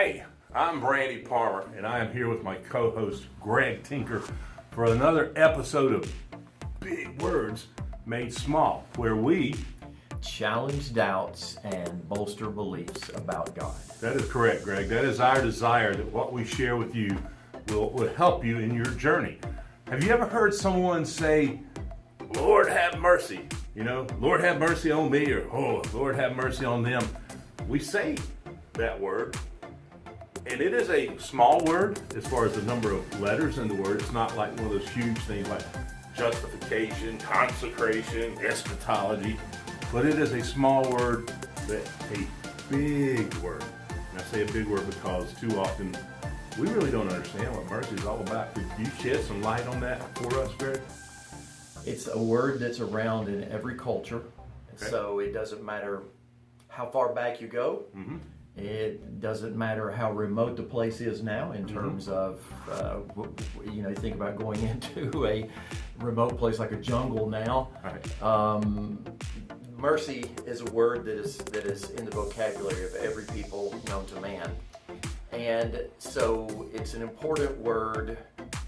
Hey, I'm Brandy Palmer, and I am here with my co-host Greg Tinker for another episode of Big Words Made Small, where we challenge doubts and bolster beliefs about God. That is correct, Greg. That is our desire that what we share with you will help you in your journey. Have you ever heard someone say, Lord have mercy? You know, Lord have mercy on me, or oh, Lord have mercy on them. We say that word, and it is a small word as far as the number of letters in the word. It's not like one of those huge things like justification, consecration, eschatology, but it is a small word, that a big word. And I say a big word because too often we really don't understand what mercy is all about. Could you shed some light on that for us, Greg? It's a word that's around in every culture, so it doesn't matter how far back you go. Mm-hmm. It doesn't matter how remote the place is now in terms of, you think about going into a remote place like a jungle now. Right. Mercy is a word that is in the vocabulary of every people known to man. And so it's an important word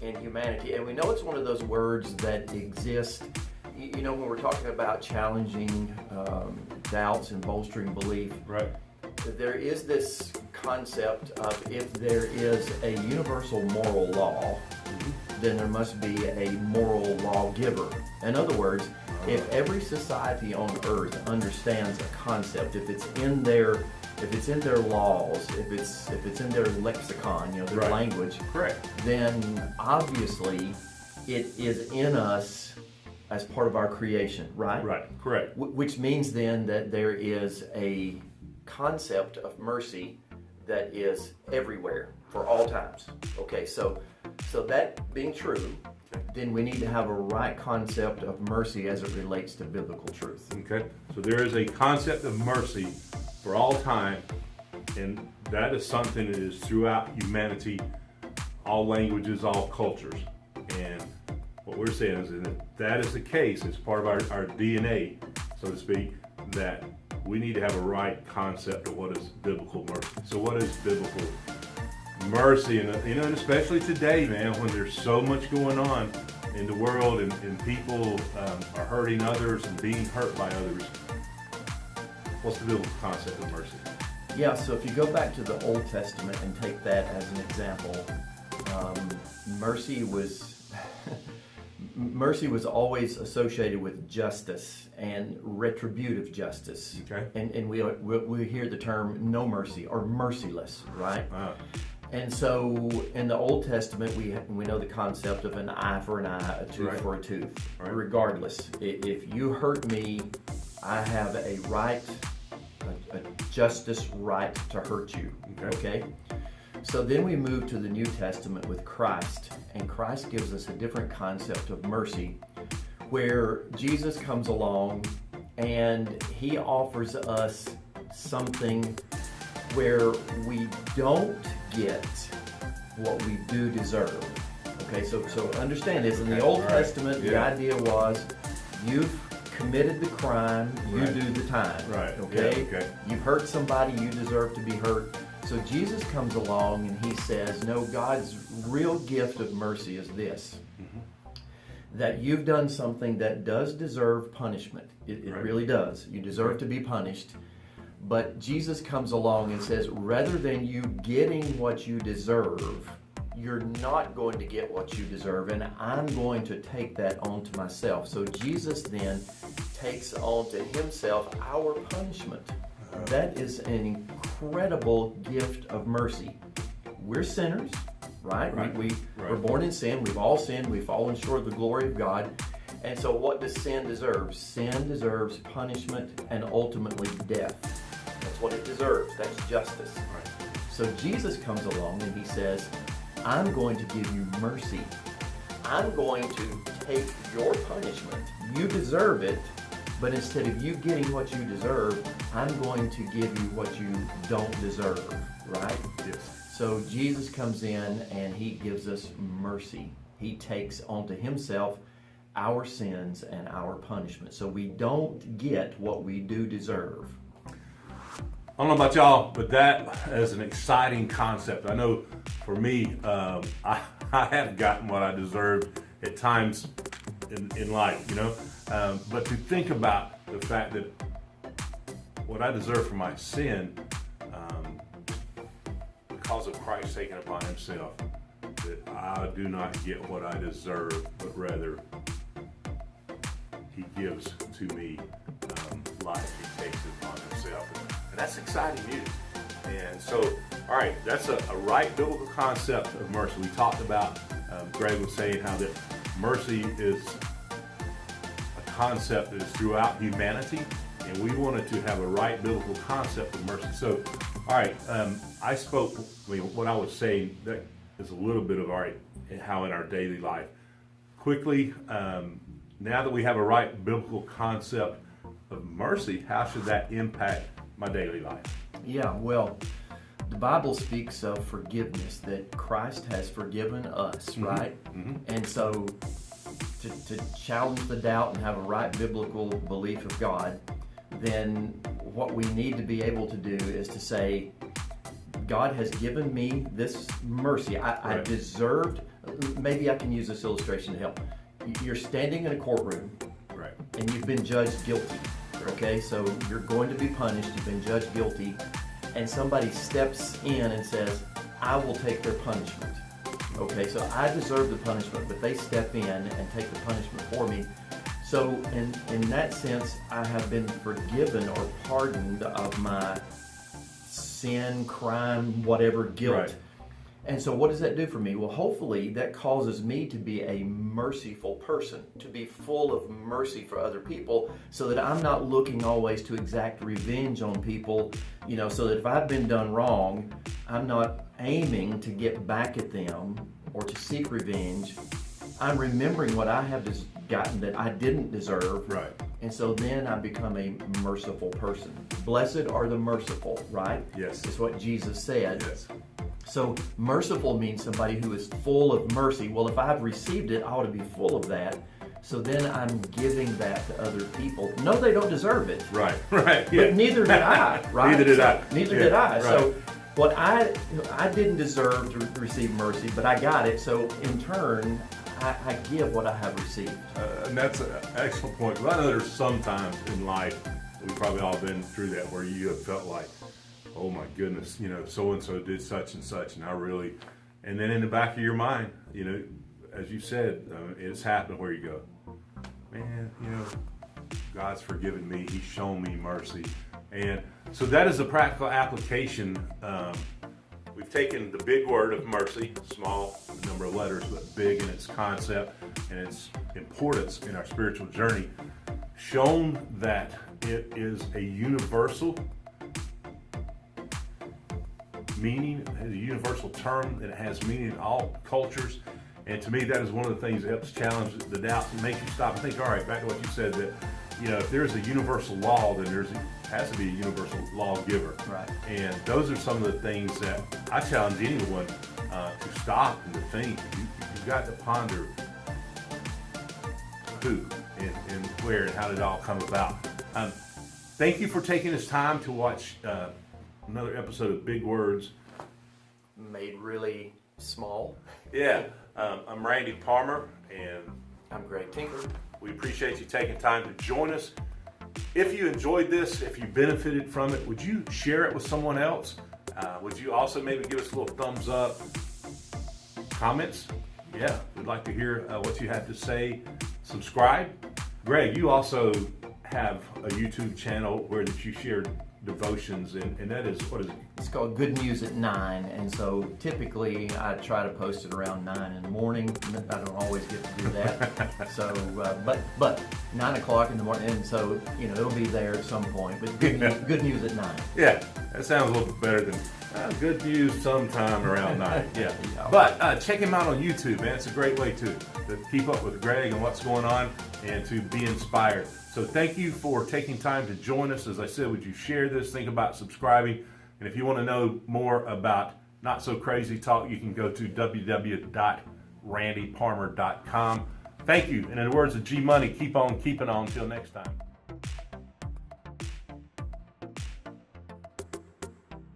in humanity. And we know it's one of those words that exist, when we're talking about challenging doubts and bolstering belief. Right. There is this concept of if there is a universal moral law, then there must be a moral lawgiver. In other words, if every society on earth understands a concept, if it's in their laws, if it's in their lexicon, their language, correct, then obviously it is in us as part of our creation, right? Right, correct. Which means then that there is a concept of mercy that is everywhere for all times. Okay, so that being true, then we need to have a right concept of mercy as it relates to biblical truth. Okay, so there is a concept of mercy for all time, and that is something that is throughout humanity, all languages, all cultures. And what we're saying is that that is the case. It's part of our DNA, so to speak, that we need to have a right concept of what is biblical mercy. So what is biblical mercy? And and especially today, man, when there's so much going on in the world and people are hurting others and being hurt by others. What's the biblical concept of mercy? Yeah, so if you go back to the Old Testament and take that as an example, mercy was always associated with justice and retributive justice. Okay. And we hear the term no mercy or merciless, right? Wow. And so in the Old Testament, we know the concept of an eye for an eye, a tooth for a tooth. Right. Regardless, if you hurt me, I have a right, a justice right to hurt you. Okay? So then we move to the New Testament with Christ, and Christ gives us a different concept of mercy, where Jesus comes along and he offers us something where we don't get what we do deserve. Okay, so understand this. In the Old Testament, the idea was you've committed the crime, you do the time. Right. Okay? Yeah, okay. You've hurt somebody, you deserve to be hurt. So Jesus comes along and he says, no, God's real gift of mercy is this. That you've done something that does deserve punishment. It really does. You deserve to be punished. But Jesus comes along and says, rather than you getting what you deserve, you're not going to get what you deserve, and I'm going to take that onto myself. So Jesus then takes onto himself our punishment. That is an incredible gift of mercy. We're sinners, right? We're born in sin. We've all sinned. We've fallen short of the glory of God. And so what does sin deserve? Sin deserves punishment and ultimately death. That's what it deserves. That's justice. Right. So Jesus comes along and he says, I'm going to give you mercy. I'm going to take your punishment. You deserve it, but instead of you getting what you deserve, I'm going to give you what you don't deserve, right? Yes. So Jesus comes in and he gives us mercy. He takes onto himself our sins and our punishment. So we don't get what we do deserve. I don't know about y'all, but that is an exciting concept. I know for me, I have gotten what I deserved at times in life, you know. But to think about the fact that what I deserve for my sin, because of Christ taking upon himself, that I do not get what I deserve, but rather he gives to me life. He takes it upon himself. And that's exciting news. And so, all right, that's a right biblical concept of mercy. We talked about, Greg was saying how that mercy is a concept that is throughout humanity, and we wanted to have a right biblical concept of mercy. So, all right, I spoke, what I was saying, that is a little bit of, all right, how in our daily life. Quickly, now that we have a right biblical concept of mercy, how should that impact my daily life? Yeah, well, the Bible speaks of forgiveness, that Christ has forgiven us, right? And so to challenge the doubt and have a right biblical belief of God, then what we need to be able to do is to say, God has given me this mercy. I deserved, maybe I can use this illustration to help. You're standing in a courtroom, Right. and you've been judged guilty. Okay, so you're going to be punished, you've been judged guilty, and somebody steps in and says, I will take their punishment. Okay, so I deserve the punishment, but they step in and take the punishment for me. So in that sense, I have been forgiven or pardoned of my sin, crime, whatever, guilt. Right. And so what does that do for me? Well, hopefully that causes me to be a merciful person, to be full of mercy for other people, so that I'm not looking always to exact revenge on people, you know, so that if I've been done wrong, I'm not aiming to get back at them or to seek revenge. I'm remembering what I have gotten that I didn't deserve. Right. And so then I become a merciful person. Blessed are the merciful, right? Yes. Is what Jesus said. Yes. So merciful means somebody who is full of mercy. Well, if I've received it, I ought to be full of that. So then I'm giving that to other people. No, they don't deserve it. Right. Right. But neither did I, right? Neither did So, I. Neither Yeah, did I. right. So what I didn't deserve to receive mercy, but I got it. So in turn, I give what I have received. And that's an excellent point. Well, I know there's some times in life, we've probably all been through that, where you have felt like, oh my goodness, you know, so-and-so did such and such, and I really, and then in the back of your mind, you know, as you said, it's happened where you go, man, you know, God's forgiven me, he's shown me mercy. And so that is a practical application. We've taken the big word of mercy, small number of letters, but big in its concept and its importance in our spiritual journey, shown that it is a universal meaning, it has a universal term, that it has meaning in all cultures. And to me, that is one of the things that helps challenge the doubts and makes you stop and think, all right, back to what you said, that, you know, if there's a universal law, then has to be a universal lawgiver. Right. And those are some of the things that I challenge anyone to stop and to think. You've got to ponder who and where and how did it all come about. Thank you for taking this time to watch another episode of Big Words. Made really small. Yeah, I'm Randy Palmer, and I'm Greg Tinker. we appreciate you taking time to join us. If you enjoyed this, if you benefited from it, would you share it with someone else? Would you also maybe give us a little thumbs up? Comments? Yeah, we'd like to hear what you have to say. Subscribe. Greg, you also have a YouTube channel where that you share devotions, and that is, what is it? It's called Good News at 9, and so typically I try to post it around 9 in the morning. I don't always get to do that. So, but 9 o'clock in the morning, and so, you know, it'll be there at some point. But good news at 9. Yeah, that sounds a little bit better than good news sometime around 9. Yeah. Yeah. But check him out on YouTube, man. It's a great way to keep up with Greg and what's going on and to be inspired. So thank you for taking time to join us. As I said, would you share this? Think about subscribing. And if you want to know more about Not So Crazy Talk, you can go to www.randypalmer.com. Thank you. And in the words of G Money, keep on keeping on. Until next time.